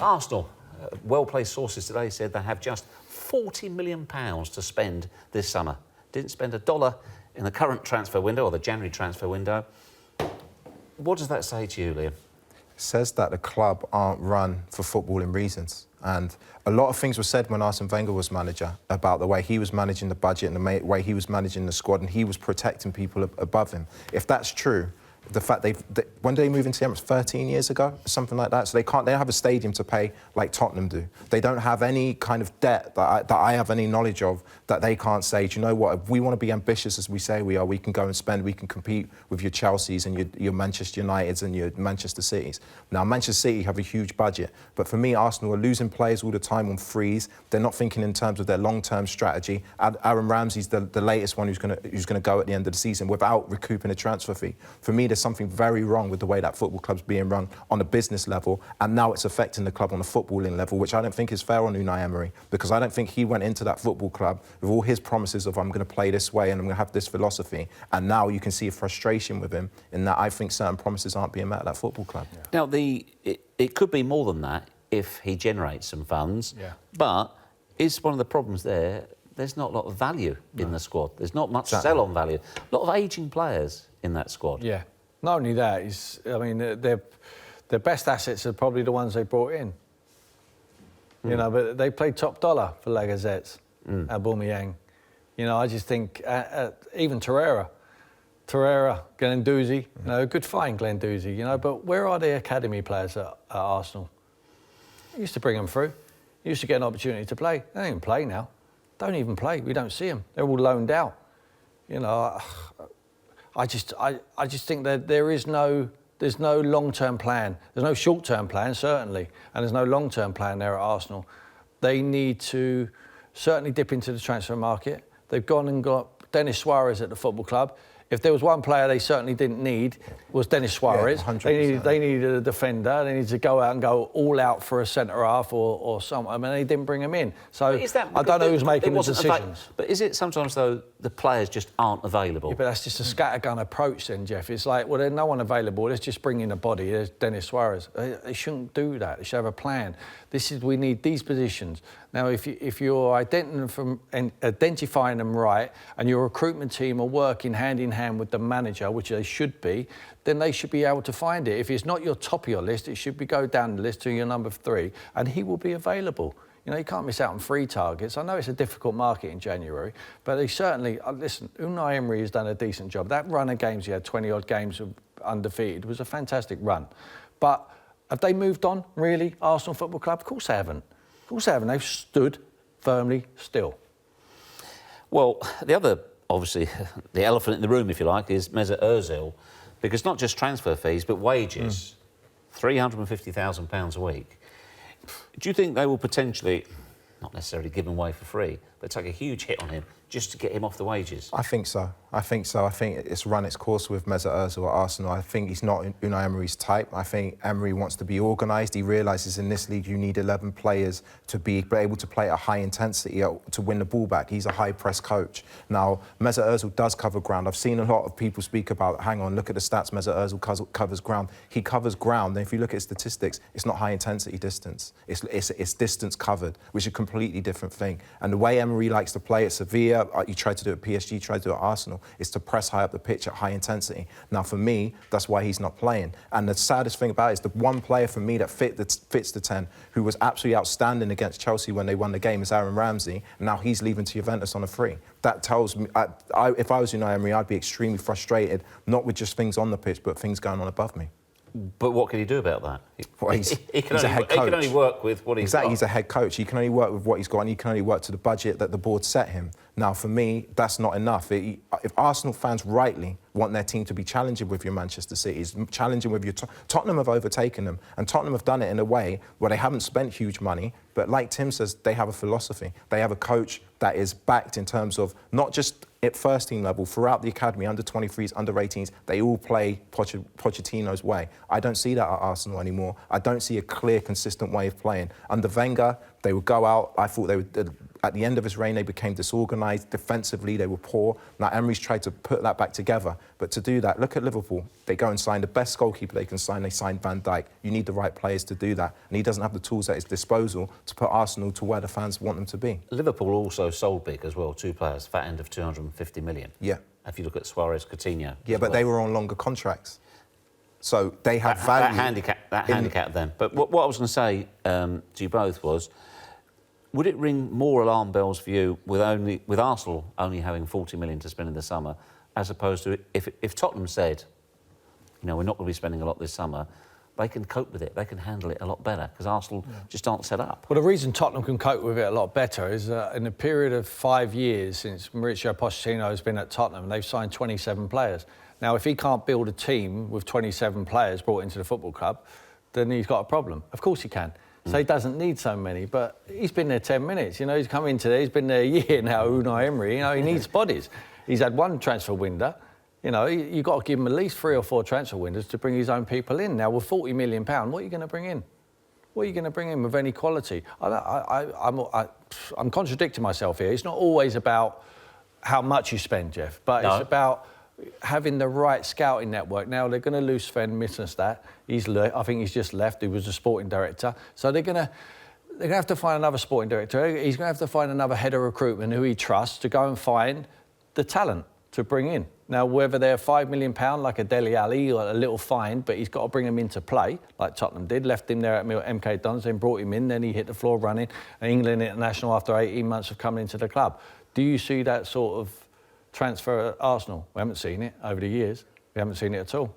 Arsenal, well-placed sources today said they have just £40 million to spend this summer. Didn't spend a dollar in the current transfer window, or the January transfer window. What does that say to you, Liam? It says that the club aren't run for footballing reasons. And a lot of things were said when Arsene Wenger was manager about the way he was managing the budget and the way he was managing the squad, and he was protecting people above him. If that's true, the fact when did they move into the Emirates? 13 years ago, something like that. So they don't have a stadium to pay like Tottenham do. They don't have any kind of debt that I have any knowledge of that they can't say, do you know what, if we want to be ambitious as we say we are, we can go and spend, we can compete with your Chelseas and your Manchester Uniteds and your Manchester Cities. Now, Manchester City have a huge budget, but for me, Arsenal are losing players all the time on frees. They're not thinking in terms of their long-term strategy. Aaron Ramsey's the latest one who's going to go at the end of the season without recouping a transfer fee. For me, there's something very wrong with the way that football club's being run on a business level, and now it's affecting the club on a footballing level, which I don't think is fair on Unai Emery, because I don't think he went into that football club with all his promises of I'm going to play this way and I'm going to have this philosophy, and now you can see a frustration with him in that I think certain promises aren't being met at that football club. Yeah. Now, it could be more than that if he generates some funds, but is one of the problems there's not a lot of value in the squad. There's not much sell-on value. A lot of ageing players in that squad. Yeah. Not only that, their best assets are probably the ones they brought in. You know, but they played top dollar for Lacazette, Aubameyang. You know, I just think even Torreira, Guendouzi, you know, good find Guendouzi, you know, but where are the academy players at Arsenal? They used to bring them through. They used to get an opportunity to play. They don't even play now. Don't even play. We don't see them. They're all loaned out. You know, I just think that there's no long-term plan. There's no short-term plan, certainly, and there's no long-term plan there at Arsenal. They need to certainly dip into the transfer market. They've gone and got Denis Suarez at the football club. If there was one player they certainly didn't need, was Denis Suarez. Yeah, they needed a defender. They needed to go out and go all out for a centre-half or something. I mean, they didn't bring him in. So I don't know who's making the decisions. But is it sometimes, though, the players just aren't available? Yeah, but that's just a scattergun approach then, Jeff. It's like, well, there's no one available. Let's just bring in a body. There's Denis Suarez. They shouldn't do that. They should have a plan. We need these positions. Now, if you're identifying them right and your recruitment team are working hand in hand with the manager, which they should be, then they should be able to find it. If it's not your top of your list, it should go down the list to your number 3, and he will be available. You know, you can't miss out on free targets. I know it's a difficult market in January, but they certainly... listen, Unai Emery has done a decent job. That run of games, he had 20-odd games of undefeated, was a fantastic run. But have they moved on, really, Arsenal Football Club? Of course they haven't. Of course they haven't. They've stood firmly still. Well, the other, obviously, the elephant in the room, if you like, is Mesut Özil, because not just transfer fees, but wages, £350,000 a week. Do you think they will potentially, not necessarily give him away for free, but take a huge hit on him just to get him off the wages? I think so. I think it's run its course with Mesut Özil at Arsenal. I think he's not Unai Emery's type. I think Emery wants to be organised. He realises in this league you need 11 players to be able to play at a high intensity to win the ball back. He's a high press coach. Now, Mesut Özil does cover ground. I've seen a lot of people speak about, hang on, look at the stats, Mesut Özil covers ground. He covers ground, and if you look at statistics, it's not high intensity distance. It's distance covered, which is a completely different thing. And the way Emery likes to play at Sevilla, you tried to do it at PSG, you tried to do it at Arsenal, is to press high up the pitch at high intensity. Now, for me, that's why he's not playing. And the saddest thing about it is the one player for me that fits the 10, who was absolutely outstanding against Chelsea when they won the game, is Aaron Ramsey. And now he's leaving to Juventus on a free. That tells me, if I was Unai Emery, I'd be extremely frustrated, not with just things on the pitch, but things going on above me. But what can he do about that? Well, he's a head coach. He can only work with what he's got. He's a head coach. He can only work with what he's got, and he can only work to the budget that the board set him. Now, for me, that's not enough. If Arsenal fans rightly want their team to be challenging with your Manchester Cities, challenging with your... Tottenham have overtaken them, and Tottenham have done it in a way where they haven't spent huge money, but like Tim says, they have a philosophy. They have a coach that is backed in terms of not just at first team level, throughout the academy, under 23s, under 18s, they all play Pochettino's way. I don't see that at Arsenal anymore. I don't see a clear, consistent way of playing. Under Wenger, they would go out. I thought they would at the end of his reign, they became disorganised. Defensively, they were poor. Now, Emery's tried to put that back together. But to do that, look at Liverpool. They go and sign the best goalkeeper they can sign. They sign Van Dijk. You need the right players to do that. And he doesn't have the tools at his disposal to put Arsenal to where the fans want them to be. Liverpool also sold big as well, 2 players, fat end of 250 million. Yeah. If you look at Suarez, Coutinho. Yeah, but they were on longer contracts. So they had value. That handicap them. But what I was going to say to you both was, would it ring more alarm bells for you with Arsenal only having 40 million to spend in the summer, as opposed to if Tottenham said, we're not going to be spending a lot this summer, they can cope with it, they can handle it a lot better, because Arsenal just aren't set up. Well, the reason Tottenham can cope with it a lot better is in a period of 5 years since Mauricio Pochettino has been at Tottenham, they've signed 27 players. Now, if he can't build a team with 27 players brought into the football club, then he's got a problem. Of course he can. So he doesn't need so many, but he's been there 10 minutes. He's come into there, he's been there a year now, Unai Emery. He needs bodies. He's had one transfer window. You've got to give him at least 3 or 4 transfer windows to bring his own people in. Now, with £40 million, what are you going to bring in? What are you going to bring in with any quality? I'm contradicting myself here. It's not always about how much you spend, Jeff, but it's about having the right scouting network. Now, they're going to lose Sven Misselstadt. I think he's just left. He was the sporting director. So they're going to have to find another sporting director. He's going to have to find another head of recruitment who he trusts to go and find the talent to bring in. Now, whether they're £5 million, like a Dele Alli, or a little fine, but he's got to bring him into play, like Tottenham did, left him there at MK Dons, then brought him in, then he hit the floor running, an England international after 18 months of coming into the club. Do you see that sort of transfer at Arsenal? We haven't seen it over the years. We haven't seen it at all.